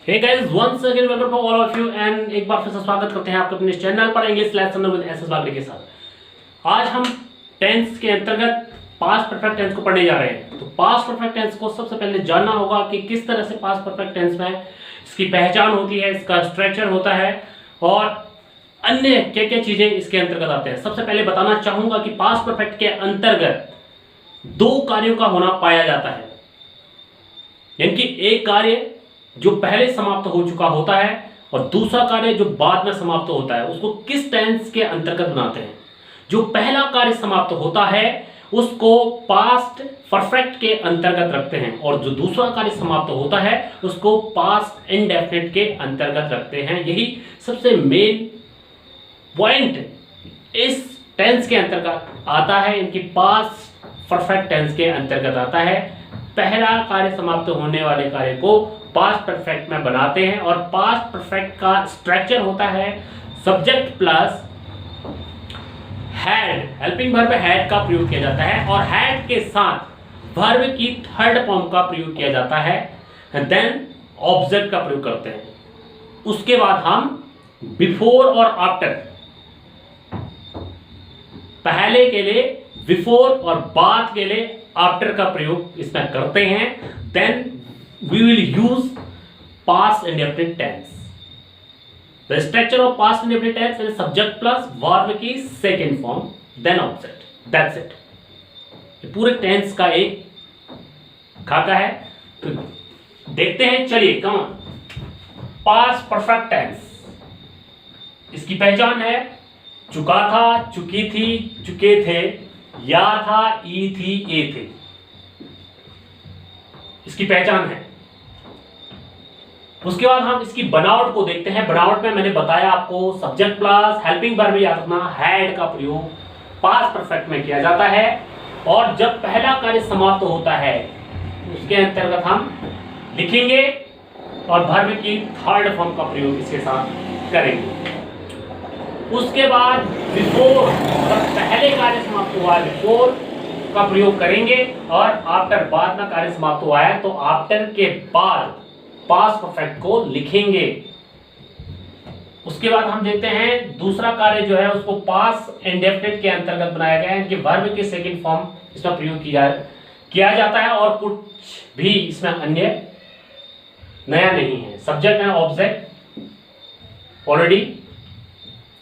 Hey guys, once again welcome to all of you and एक बार फिर से स्वागत करते हैं आपके अपने चैनल पर English lesson with SS Bagdi के साथ। आज हम टेंस के अंतर्गत पास्ट परफेक्ट टेंस को पढ़ने जा रहे हैं। तो पास्ट परफेक्ट टेंस को सबसे पहले जानना होगा कि किस तरह से पास्ट परफेक्ट टेंस में इसकी पहचान होती है, इसका स्ट्रक्चर होता है और अन्य क्या क्या चीजें इसके अंतर्गत आते हैं। सबसे पहले बताना चाहूंगा कि पास्ट परफेक्ट के अंतर्गत दो कार्यों का होना पाया जाता है, यानी कि एक कार्य जो पहले समाप्त हो चुका होता है और दूसरा कार्य जो बाद में समाप्त होता है, उसको किस टेंस के अंतर्गत बनाते हैं। जो पहला कार्य समाप्त होता है उसको पास्ट परफेक्ट के अंतर्गत रखते हैं और जो दूसरा कार्य समाप्त होता है उसको पास्ट इंडेफिनिट के अंतर्गत रखते हैं। यही सबसे मेन पॉइंट इस टेंस के अंतर्गत आता है, इनकी पास्ट परफेक्ट टेंस के अंतर्गत आता है। पहला कार्य समाप्त होने वाले कार्य को पास्ट परफेक्ट में बनाते हैं और पास्ट परफेक्ट का स्ट्रक्चर होता है subject plus had, helping verb had का प्रयोग किया जाता है और हैड के साथ वर्ब की थर्ड फॉर्म का प्रयोग किया जाता है, देन ऑब्जेक्ट का प्रयोग करते हैं। उसके बाद हम बिफोर और आफ्टर, पहले के लिए बिफोर और बाद के लिए आफ्टर का प्रयोग इसमें करते हैं। Then we will use past indefinite tense. The structure of past indefinite tense is subject plus verb की second form, then object. That's it. ये पूरे टेंस का एक खाका है। तो देखते हैं, चलिए come on. Past perfect tense, इसकी पहचान है चुका था, चुकी थी, चुके थे, या था, ई थी, ए थे। इसकी पहचान है। उसके बाद हम इसकी बनावट को देखते हैं। बनावट में मैंने बताया आपको सब्जेक्ट प्लस हेल्पिंग वर्ब में याद रखना, हैड का प्रयोग पास्ट परफेक्ट में किया जाता है और जब पहला कार्य समाप्त होता है उसके अंतर्गत हम लिखेंगे और वर्ब की थर्ड फॉर्म का प्रयोग इसके साथ करेंगे। उसके बाद बिफोर, जब पहले कार्य समाप्त हुआ है बिफोर का प्रयोग करेंगे और आफ्टर, बाद में कार्य समाप्त हुआ है तो आफ्टर के बाद पास्ट परफेक्ट को लिखेंगे। उसके बाद हम देखते हैं दूसरा कार्य जो है उसको पास्ट इंडेफिनिट के अंतर्गत बनाया गया है, कि वर्ब के सेकंड फॉर्म इसमें प्रयोग किया जाता है और कुछ भी इसमें अन्य नया नहीं है। Subject and object already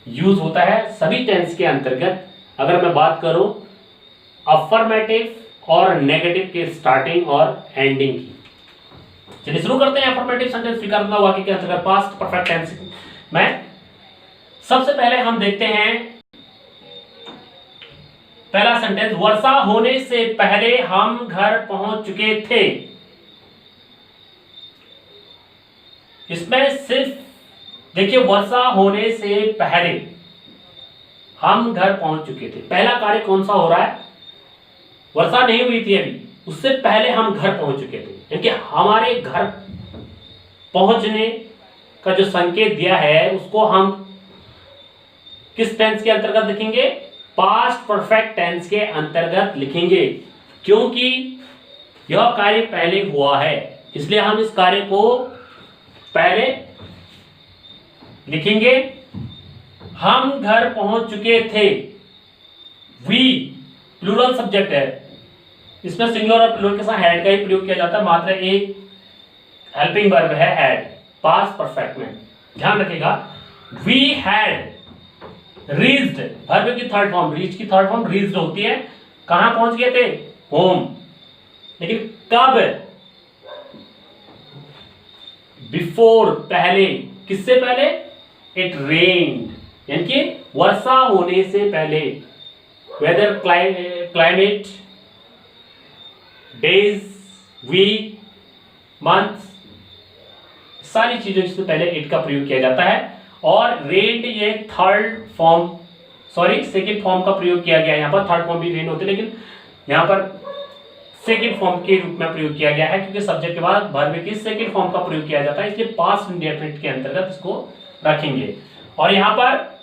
use होता है सभी टेंस के अंतर्गत। अगर मैं बात करूं अफर्मेटिव और नेगेटिव के स्टार्टिंग और एंडिंग की। चलिए शुरू करते हैं अफर्मेटिव सेंटेंस स्वीकारना वाक्य के अंतर्गत पास्ट परफेक्ट टेंस में। सबसे पहले हम देखते हैं पहला सेंटेंस, वर्षा होने से पहले हम घर पहुंच चुके थे। इसमें सिर्फ देखिए, वर्षा होने से पहले हम घर पहुंच चुके थे। पहला कार्य कौन सा हो रहा है? वर्षा नहीं हुई थी अभी, उससे पहले हम घर पहुंच चुके थे, यानी हमारे घर पहुंचने का जो संकेत दिया है उसको हम किस टेंस के अंतर्गत लिखेंगे? पास्ट परफेक्ट टेंस के अंतर्गत लिखेंगे, क्योंकि यह कार्य पहले हुआ है, इसलिए हम इस कार्य को पहले लिखेंगे। हम घर पहुंच चुके थे, वी प्लूरल सब्जेक्ट है, इसमें सिंगुलर और प्लूरल के साथ हैड का ही प्रयोग किया जाता है, मात्र एक हेल्पिंग वर्ब है हैड पास्ट परफेक्ट में, ध्यान रखिएगा। वी हैड रीच्ड, वर्ब की थर्ड फॉर्म, रीच की थर्ड फॉर्म रीच्ड होती है। कहां पहुंच गए थे? होम। लेकिन कब? बिफोर, पहले। किससे पहले? इट रेन्ड, यानी कि वर्षा होने से पहले। Weather, climate, days, week, month, सारी चीजों से पहले इट का प्रयोग किया जाता है और रेंड ये third form, sorry second form का प्रयोग किया गया है। यहाँ पर थर्ड फॉर्म भी रेंड होती है, लेकिन यहाँ पर सेकंड फॉर्म के रूप में प्रयोग किया गया है, क्योंकि सब्जेक्ट के बाद वर्ब की सेकंड फॉर्म का प्रयोग किया जाता है, इसलिए पास्ट इंडेफिनिट के अंतर्गत इसको रखेंगे। और यहाँ पर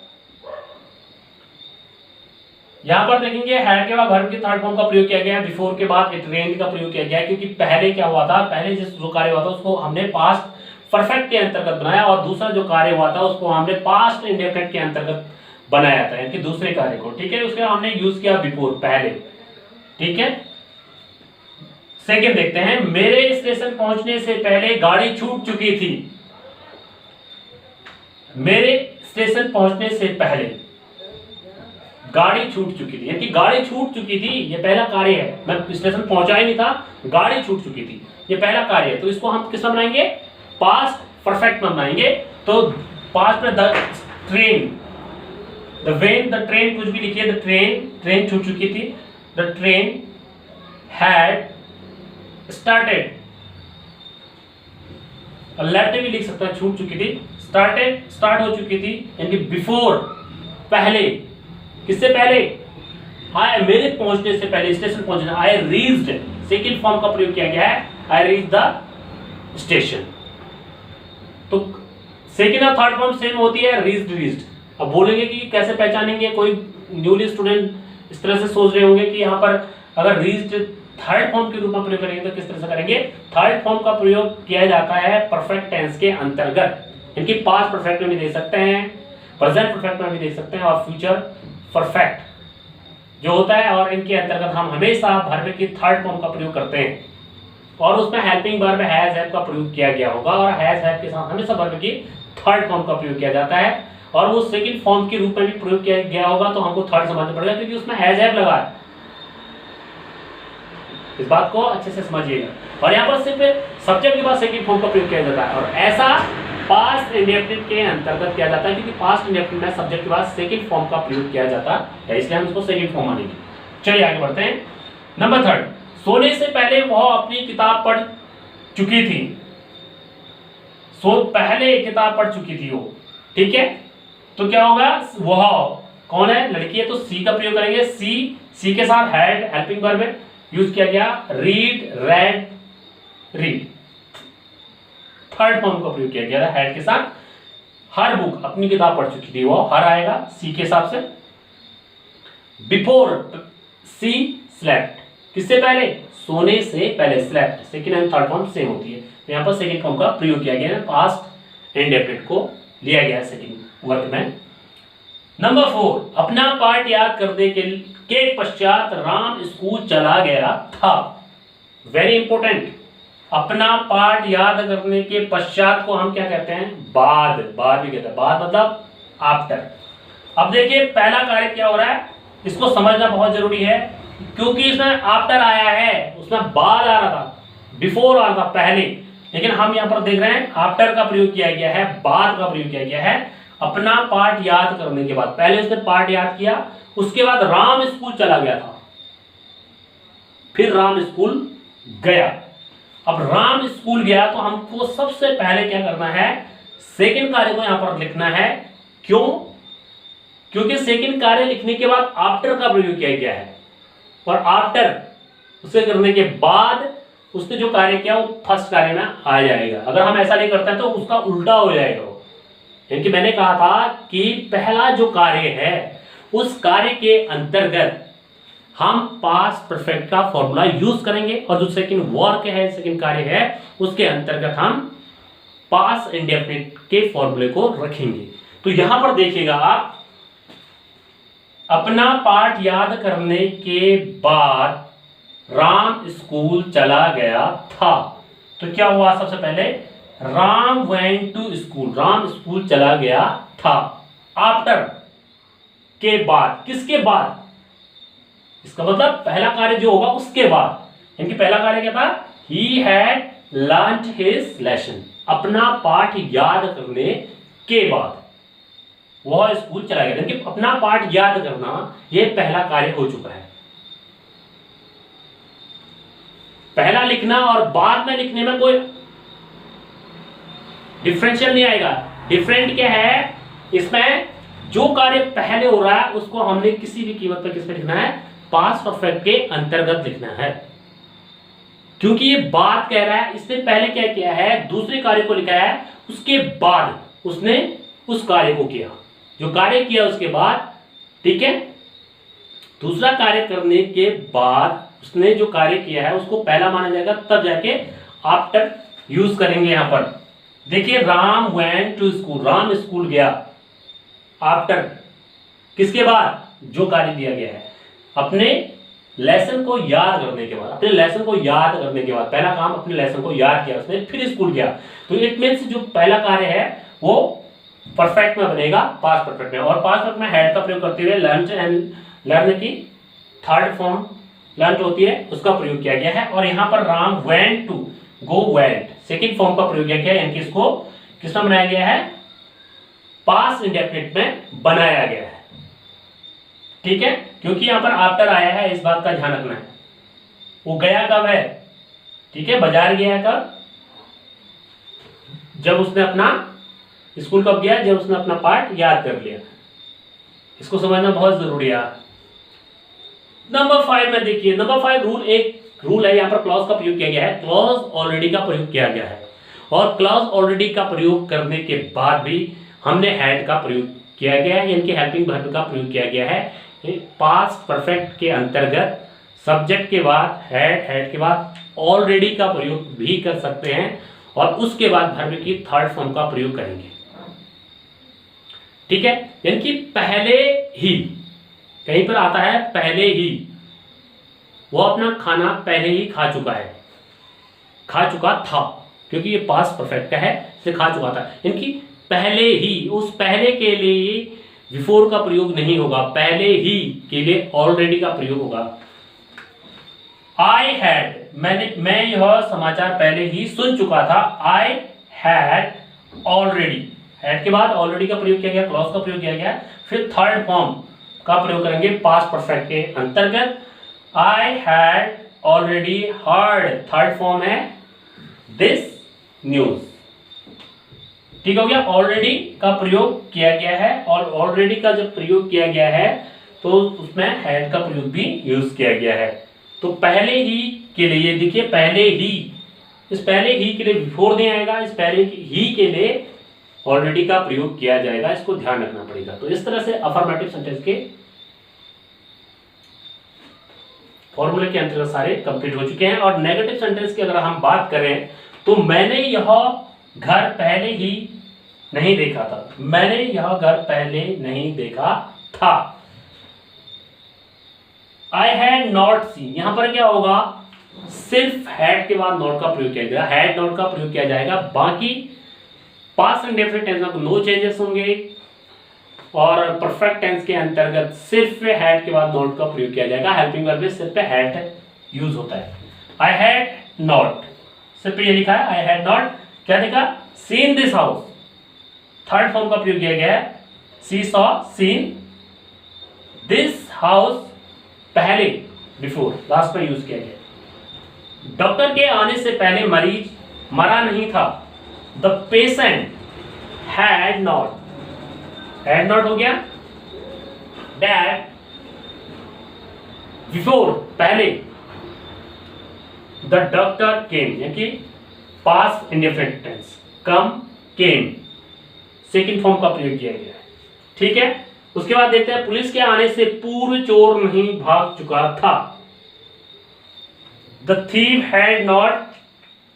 देखेंगे हैड के बाद वर्ब की थर्ड फॉर्म का प्रयोग किया गया है, बिफोर के बाद इट रेन्ड का प्रयोग किया गया है, क्योंकि पहले क्या हुआ था? पहले जिस जो कार्य हुआ था उसको हमने पास्ट परफेक्ट के अंतर्गत बनाया और दूसरा जो कार्य हुआ था उसको हमने पास्ट इंडेफिनिट के अंतर्गत बनाया था, यानी दूसरे कार्य को। ठीक है, उसके हमने यूज किया बिफोर, पहले। ठीक है, सेकंड देखते हैं, मेरे स्टेशन पहुंचने से पहले गाड़ी छूट चुकी थी। मेरे स्टेशन पहुंचने से पहले गाड़ी छूट चुकी थी, यानी गाड़ी छूट चुकी थी, ये पहला कार्य है। मैं स्टेशन पहुंचा ही नहीं था, गाड़ी छूट चुकी थी, ये पहला कार्य है। तो इसको हम किस में बनाएंगे? पास्ट परफेक्ट में बनाएंगे। तो पास्ट में the train, the when, the train कुछ भी लिखिए, द ट्रेन छूट चुकी थी, the train had started, left भी लिख सकता है, छूट चुकी थी, स्टार्ट हो चुकी थी, यानी बिफोर, पहले। किससे पहले? मेरे पहुंचने से पहले, स्टेशन पहुंचने, आई रीच्ड, सेकंड फॉर्म का प्रयोग किया गया है, आई रीच द स्टेशन। तो सेकंड और थर्ड फॉर्म सेम होती है, रीच्ड। अब बोलेंगे कि कैसे पहचानेंगे, कोई न्यूली स्टूडेंट इस तरह से सोच रहे होंगे कि यहाँ पर अगर रीच्ड थर्ड फॉर्म के रूप में प्रयोग करेंगे तो किस तरह से करेंगे? थर्ड फॉर्म का प्रयोग किया जाता है परफेक्ट टेंस के अंतर्गत। इनकी पास्ट परफेक्ट में भी देख सकते हैं, प्रेजेंट परफेक्ट में भी देख सकते हैं और फ्यूचर परफेक्ट जो होता है, और इनके अंतर्गत हम हमेशा वर्ब की थर्ड फॉर्म का प्रयोग करते हैं और उसमें हेल्पिंग वर्ब हैज हैव का प्रयोग किया गया होगा और हैज हैव के साथ हमेशा वर्ब की थर्ड फॉर्म का प्रयोग किया जाता है और वो सेकंड फॉर्म के रूप में भी प्रयोग किया गया होगा, तो हमको थर्ड समझना पड़ेगा क्योंकि उसमें हैज हैव लगा है। इस बात को अच्छे से समझिएगा। और यहाँ पर सिर्फ सब्जेक्ट के बाद सेकंड फॉर्म का प्रयोग किया जाता है और ऐसा पास्ट इंडेफिनिट के अंतर्गत किया जाता है क्योंकि पास्ट इंडेफिनिट में सब्जेक्ट के बाद सेकंड फॉर्म का प्रयोग किया जाता है, इसलिए हम इसको सेकंड फॉर्म मानेंगे। चलिए आगे बढ़ते हैं। नंबर थर्ड, सोने से पहले वह अपनी किताब पढ़ चुकी थी। पहले किताब पढ़ चुकी थी वो। ठीक है, तो क्या होगा? वह कौन है? लड़की है, तो सी का प्रयोग करेंगे। सी के साथ हैड हेल्पिंग वर्ब यूज किया गया, read, red, read. Third form का प्रयोग किया गया था हैड के साथ। हर बुक, अपनी किताब पढ़ चुकी थी वो, हर आएगा सी के हिसाब से। बिफोर, सी स्लेप्ट, किससे पहले? सोने से पहले, slept second and third form same होती है, तो यहाँ पर सेकंड फॉर्म का प्रयोग किया गया है, पास्ट इंडेफिनिट को लिया गया है सेकंड वर्ग में। नंबर 4, अपना पाठ याद करने के पश्चात राम स्कूल चला गया था। वेरी इंपॉर्टेंट, अपना पाठ याद करने के पश्चात को हम क्या कहते हैं? बाद भी कहते हैं। बाद मतलब आफ्टर। अब देखिए पहला कार्य क्या हो रहा है, इसको समझना बहुत जरूरी है क्योंकि इसमें आफ्टर आया है, उसमें बाद आ रहा था, बिफोर आ रहा था, पहले, लेकिन हम यहाँ पर देख रहे हैं आफ्टर का प्रयोग किया गया है, बाद का प्रयोग किया गया है। अपना पाठ याद करने के बाद, पहले उसने पाठ याद किया, उसके बाद राम स्कूल चला गया था, फिर राम स्कूल गया। अब राम स्कूल गया तो हमको सबसे पहले क्या करना है? सेकंड कार्य को यहां पर लिखना है। क्यों? क्योंकि सेकंड कार्य लिखने के बाद आफ्टर का प्रयोग किया गया है और आफ्टर उसे करने के बाद उसने जो कार्य किया वो फर्स्ट कार्य में आ जाएगा। अगर हम ऐसा नहीं करते हैं तो उसका उल्टा हो जाएगा। क्योंकि मैंने कहा था कि पहला जो कार्य है उस कार्य के अंतर्गत हम पास्ट परफेक्ट का फॉर्मूला यूज करेंगे और जो सेकंड वर्क है, सेकंड कार्य है, उसके अंतर्गत हम पास्ट इंडेफिनिट के फॉर्मूले को रखेंगे। तो यहां पर देखिएगा आप, अपना पाठ याद करने के बाद राम स्कूल चला गया था। तो क्या हुआ? सबसे पहले Ram went to school, Ram school चला गया था। आफ्टर के बाद, किसके बाद? इसका मतलब पहला कार्य जो होगा उसके बाद, यानी पहला कार्य क्या था? He had learned his lesson, अपना पाठ याद करने के बाद वह स्कूल चला गया। यानी अपना पाठ याद करना यह पहला कार्य हो चुका है। पहला लिखना और बाद में लिखने में कोई डिफरेंशियल नहीं आएगा। डिफरेंट क्या है? इसमें जो कार्य पहले हो रहा है उसको हमने किसी भी कीमत पर किस पे लिखना है? पास्ट परफेक्ट के अंतर्गत लिखना है। क्योंकि ये बात कह रहा है, इसने पहले क्या किया है? दूसरे कार्य को लिखा है, उसके बाद उसने उस कार्य को किया, जो कार्य किया उसके बाद। ठीक है, दूसरा कार्य करने के बाद उसने जो कार्य किया है उसको पहला माना जाएगा, तब जाके आफ्टर यूज करेंगे यहां पर। देखिए Ram went to school, Ram school गया। आफ्टर, किसके बाद? जो कार्य दिया गया है, अपने लेसन को याद करने के बाद, अपने लेसन को याद करने के बाद, पहला काम अपने लेसन को याद किया उसने, फिर स्कूल गया। तो इट मीन्स जो पहला कार्य है वो परफेक्ट में बनेगा, पास्ट परफेक्ट में। और पास्ट परफेक्ट में हैड का प्रयोग करते हुए लर्न एंड लर्न की थर्ड फॉर्म लर्न होती है उसका प्रयोग किया गया है। और यहाँ पर Ram went to, go went second form का प्रयोग किया गया है, यानी कि इसको किसमें बनाया गया है? पास्ट इंडेफिनिट में बनाया गया है। ठीक है, क्योंकि यहां पर आफ्टर आया है, इस बात का ध्यान रखना है। वो गया कब है? ठीक है, बाजार गया कब? जब उसने अपना स्कूल कब गया? जब उसने अपना पाठ याद कर लिया। इसको समझना बहुत जरूरी है। नंबर 5 में देखिए, नंबर 5 रूल है, यहाँ पर क्लॉज का प्रयोग किया गया है, क्लॉज ऑलरेडी का प्रयोग किया गया है। और क्लॉज ऑलरेडी का प्रयोग करने के बाद भी हमने हैड का प्रयोग किया गया है, यानी कि हेल्पिंग वर्ब का प्रयोग किया गया है। पास्ट परफेक्ट के अंतर्गत सब्जेक्ट के बाद हैड के बाद ऑलरेडी का प्रयोग भी कर सकते हैं, और उसके बाद वर्ब की थर्ड फॉर्म का प्रयोग करेंगे। ठीक है, यानी कि पहले ही, कहीं पर आता है पहले ही, वो अपना खाना पहले ही खा चुका है, खा चुका था, क्योंकि ये पास्ट परफेक्ट का है, इसे खा चुका था। यानी कि पहले ही, उस पहले के लिए बिफोर का प्रयोग नहीं होगा, पहले ही के लिए ऑलरेडी का प्रयोग होगा। आई हैड, मैं यह समाचार पहले ही सुन चुका था। आई हैड ऑलरेडी, हैड के बाद ऑलरेडी का प्रयोग किया गया, क्लॉज का प्रयोग किया गया। फिर थर्ड फॉर्म का प्रयोग करेंगे पास्ट परफेक्ट के अंतर्गत। I had already heard, third form है दिस न्यूज। ठीक हो गया, ऑलरेडी का प्रयोग किया गया है, और ऑलरेडी का जब प्रयोग किया गया है तो उसमें हैड का प्रयोग भी यूज किया गया है। तो पहले ही के लिए देखिए, पहले ही, इस पहले ही के लिए बिफोर नहीं आएगा, इस पहले ही के लिए ऑलरेडी का प्रयोग किया जाएगा, इसको ध्यान रखना पड़ेगा। तो इस तरह से अफर्मेटिव सेंटेंस के फॉर्मूले के अंतर्गत सारे कंप्लीट हो चुके हैं। और नेगेटिव सेंटेंस की अगर हम बात करें तो मैंने यह घर पहले ही नहीं देखा था, मैंने यह घर पहले नहीं देखा था। आई हैड नॉट सीन, यहां पर क्या होगा? सिर्फ हैड के बाद नॉट का प्रयोग किया जाएगा, हैड नॉट का प्रयोग किया जाएगा, बाकी पास्ट इंडेफिनिट टेंस में नो चेंजेस होंगे। और परफेक्ट टेंस के अंतर्गत सिर्फ हैड के बाद नॉट का प्रयोग किया जाएगा, हेल्पिंग वर्ब में सिर्फ हैड यूज होता है। आई हैड नॉट, सिर्फ ये लिखा है, आई हैड नॉट, क्या लिखा? Seen this house, third form का प्रयोग किया गया है, सी सॉ, सीन दिस हाउस, पहले बिफोर लास्ट में यूज किया गया। डॉक्टर के आने से पहले मरीज मरा नहीं था, the patient had not, had not हो गया, डैड बिफोर पहले, द डॉक्टर केम, यानी कि पास्ट इंडेफिनिट टेंस, कम केम सेकंड फॉर्म का प्रयोग किया गया है। ठीक है, उसके बाद देखते हैं, पुलिस के आने से पूर्व चोर नहीं भाग चुका था, the thief had not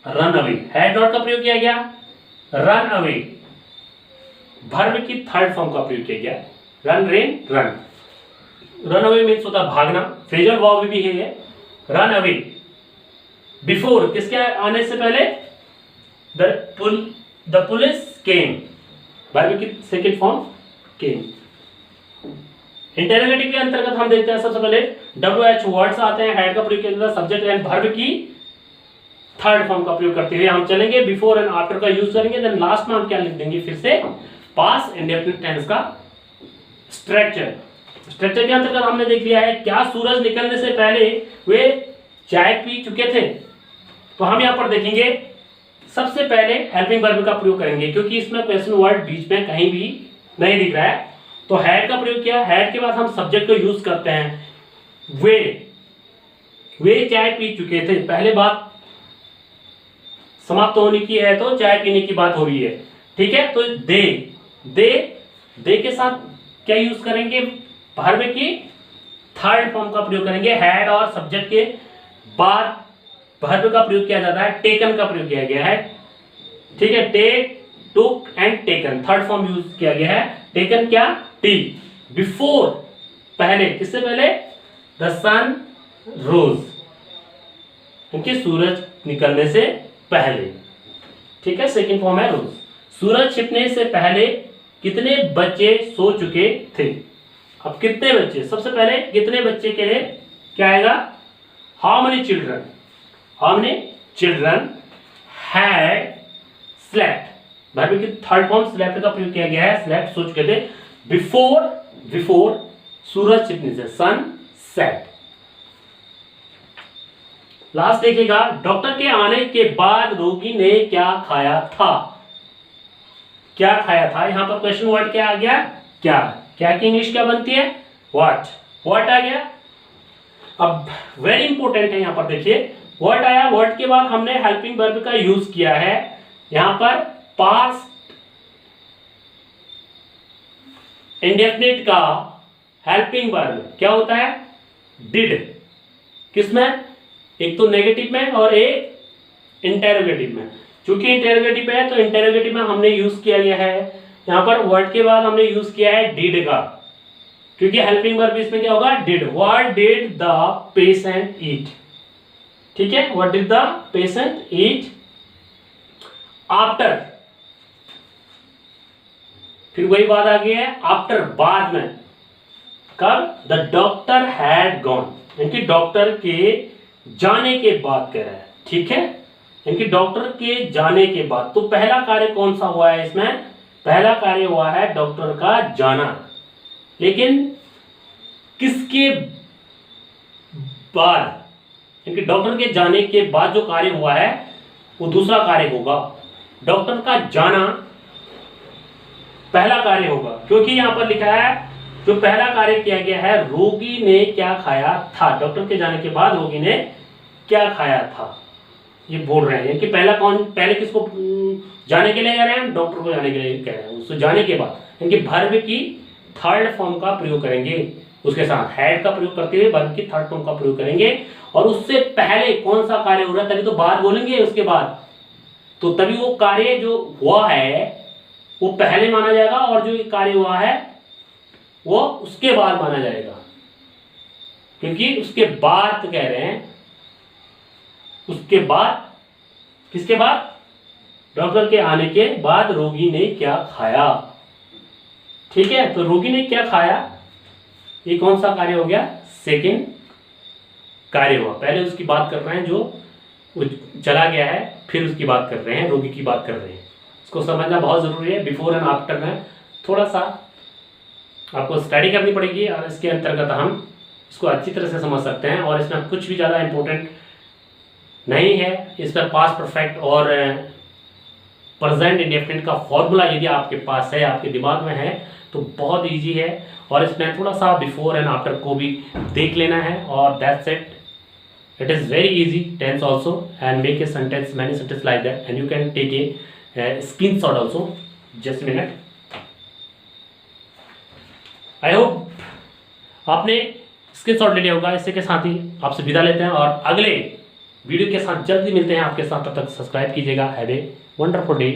run away, had not का प्रयोग किया गया, रन अवे वर्ब की थर्ड फॉर्म का प्रयोग किया गया, run rain run, run away means होता है भागना, फ्रेजल वर्ब भी है रन अवे। बिफोर किसके आने से पहले? द पुलिस केम, वर्ब की सेकंड फॉर्म केम। इंटरोगेटिव के अंतर्गत हम देखते हैं सबसे पहले WH वर्ड्स आते हैं, हेड का प्रयोग किया जाता है, सब्जेक्ट एंड वर्ब की थर्ड फॉर्म का प्रयोग करते हुए हम चलेंगे, बिफोर एंड आफ्टर का यूज करेंगे। देन लास्ट में हम क्या लिख देंगे? फिर से पास्ट इंडेफिनिट टेंस का स्ट्रक्चर। स्ट्रक्चर के अंतर्गत हमने देख लिया है, क्या सूरज निकलने से पहले वे चाय पी चुके थे? तो हम यहाँ पर देखेंगे, सबसे पहले हेल्पिंग वर्ब का प्रयोग करेंगे, क्योंकि इसमें क्वेश्चन वर्ड बीच में कहीं भी नहीं दिख रहा है। तो हैड का प्रयोग किया, हैड के बाद हम सब्जेक्ट को यूज करते हैं, वे चाय पी चुके थे, पहले बात समाप्त होने की है तो चाय पीने की बात हो रही है। ठीक है, तो दे के साथ क्या यूज करेंगे? वर्ब की थर्ड फॉर्म का प्रयोग करेंगे, हैड और सब्जेक्ट के बाद वर्ब का प्रयोग किया जाता है, टेकन का प्रयोग किया गया है। ठीक है, take took and taken, third form use किया गया है। टेकन क्या, टी, बिफोर पहले, किससे पहले, द सन रोज, क्योंकि सूरज निकलने से पहले, ठीक है, सेकंड फॉर्म है रोज। सूरज छिपने से पहले कितने बच्चे सो चुके थे। अब कितने बच्चे, सबसे पहले कितने बच्चे के लिए क्या आएगा, how many children, how many children had slept, verb की थर्ड फॉर्म स्लेप्ट का प्रयोग किया गया है, स्लेप्ट सो चुके थे, बिफोर, बिफोर सूरज छिपने से, सन सेट। लास्ट देखिएगा, डॉक्टर के आने के बाद रोगी ने क्या खाया था, क्या खाया था। यहां पर क्वेश्चन वर्ड क्या आ गया, क्या, क्या की इंग्लिश क्या बनती है, व्हाट, व्हाट आ गया। अब वेरी इंपॉर्टेंट है, यहां पर देखिए व्हाट आया, व्हाट के बाद हमने हेल्पिंग वर्ब का यूज किया है। यहां पर पास्ट इंडेफिनिट का हेल्पिंग वर्ब क्या होता है, डिड, किसमें, एक तो नेगेटिव में और एक इंटेरोगेटिव में। चूंकि इंटेरोगेटिव है तो इंटेरोगेटिव में हमने यूज किया गया है, यहां पर वर्ड के बाद हमने यूज किया है डिड का, क्योंकि हेल्पिंग वर्ब इसमें क्या होगा, did. What did the patient eat, ठीक है, what did the patient eat after, फिर वही बात आ गई है, आफ्टर बाद में, कब, द डॉक्टर हैड गॉन, यानी डॉक्टर के जाने के बाद कह रहा है, ठीक है, यानी डॉक्टर के जाने के बाद। तो पहला कार्य कौन सा हुआ है इसमें, पहला कार्य हुआ है डॉक्टर का जाना, लेकिन किसके बाद, क्योंकि डॉक्टर के जाने के बाद जो कार्य हुआ है वो दूसरा कार्य होगा, डॉक्टर का जाना पहला कार्य होगा, क्योंकि यहां पर लिखा है जो पहला कार्य किया गया है, रोगी ने क्या खाया था, डॉक्टर के जाने के बाद रोगी ने क्या खाया था, ये बोल रहे हैं कि पहला कौन, पहले किसको जाने के लिए कह रहे हैं, डॉक्टर को जाने के लिए कह रहे हैं, उसको जाने के बाद, क्योंकि वर्ब की थर्ड फॉर्म का प्रयोग करेंगे, उसके साथ हैड का प्रयोग करते हुए वर्ब की थर्ड फॉर्म का प्रयोग करेंगे, और उससे पहले कौन सा कार्य हो रहा है तभी तो बाद बोलेंगे उसके बाद, तो तभी वो कार्य जो हुआ है वो पहले माना जाएगा, और जो कार्य हुआ है वो उसके बाद माना जाएगा, क्योंकि उसके बाद तो कह रहे हैं, उसके बाद, किसके बाद, डॉक्टर के आने के बाद रोगी ने क्या खाया, ठीक है, तो रोगी ने क्या खाया, ये कौन सा कार्य हो गया, सेकंड कार्य हुआ। पहले उसकी बात कर रहे हैं जो चला गया है, फिर उसकी बात कर रहे हैं, रोगी की बात कर रहे हैं, इसको समझना बहुत जरूरी है। बिफोर एंड आफ्टर में थोड़ा सा आपको स्टडी करनी पड़ेगी, और इसके अंतर्गत हम इसको अच्छी तरह से समझ सकते हैं, और इसमें कुछ भी ज़्यादा इंपॉर्टेंट नहीं है। इस पर पास्ट परफेक्ट और प्रेजेंट इंडेफिनिट का फॉर्मूला यदि आपके पास है, आपके दिमाग में है, तो बहुत इजी है, और इसमें थोड़ा सा बिफोर एंड आफ्टर को भी देख लेना है, और that's it. It is very easy tense also, and make a sentence, many sentence like that, and you can take a screenshot also, just minute. I hope आपने स्क्रीनशॉट ले लिया होगा। इसी के साथ ही आपसे विदा लेते हैं, और अगले वीडियो के साथ जल्दी मिलते हैं आपके साथ, तब तक सब्सक्राइब कीजिएगा। Have a wonderful day.